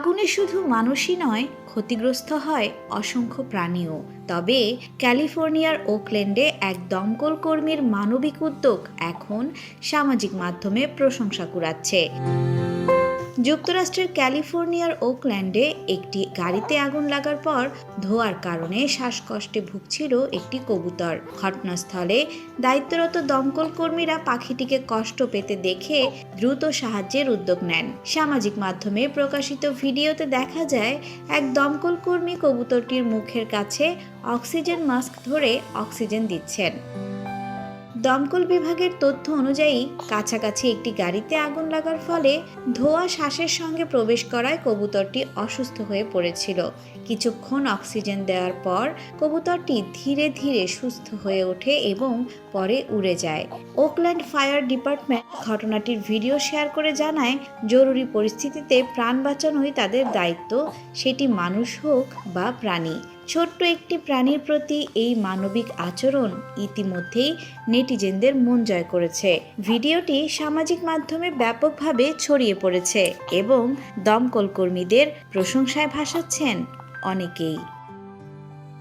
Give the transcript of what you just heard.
আগুনে শুধু মানুষই নয়, ক্ষতিগ্রস্ত হয় অসংখ্য প্রাণীও। তবে ক্যালিফোর্নিয়ার ওকল্যান্ডে এক দমকল কর্মীর মানবিক উদ্যোগ এখন সামাজিক মাধ্যমে প্রশংসা কুড়াচ্ছে। যুক্তরাষ্ট্রের ক্যালিফোর্নিয়ার ওকল্যান্ডে একটি গাড়িতে আগুন লাগার পর ধোঁয়ার কারণে শ্বাসকষ্টে ভুগছিল একটি কবুতর। ঘটনাস্থলে দায়িত্বরত দমকল কর্মীরা পাখিটিকে কষ্ট পেতে দেখে দ্রুত সাহায্যের উদ্যোগ নেন। সামাজিক মাধ্যমে প্রকাশিত ভিডিওতে দেখা যায় এক দমকল কর্মী কবুতরটির মুখের কাছে অক্সিজেন মাস্ক ধরে অক্সিজেন দিচ্ছেন। দমকল বিভাগের তথ্য অনুযায়ী কাছাকাছি একটি গাড়িতে আগুন লাগার ফলে ধোঁয়া শ্বাসের সঙ্গে প্রবেশ করায় কবুতরটি অসুস্থ হয়ে পড়েছিল। কিছুক্ষণ অক্সিজেন দেওয়ার পর কবুতরটি ধীরে ধীরে সুস্থ হয়ে ওঠে এবং পরে উড়ে যায়। ওকল্যান্ড ফায়ার ডিপার্টমেন্ট ঘটনাটির ভিডিও শেয়ার করে জানায়, জরুরি পরিস্থিতিতে প্রাণ বাঁচানোই তাদের দায়িত্ব, সেটি মানুষ হোক বা প্রাণী। ছোট্ট একটি প্রাণীর প্রতি এই মানবিক আচরণ ইতিমধ্যেই নেটিজেনদের মন জয় করেছে। ভিডিওটি সামাজিক মাধ্যমে ব্যাপকভাবে ছড়িয়ে পড়েছে এবং দমকল কর্মীদের প্রশংসায় ভাসাচ্ছেন অনেকেই।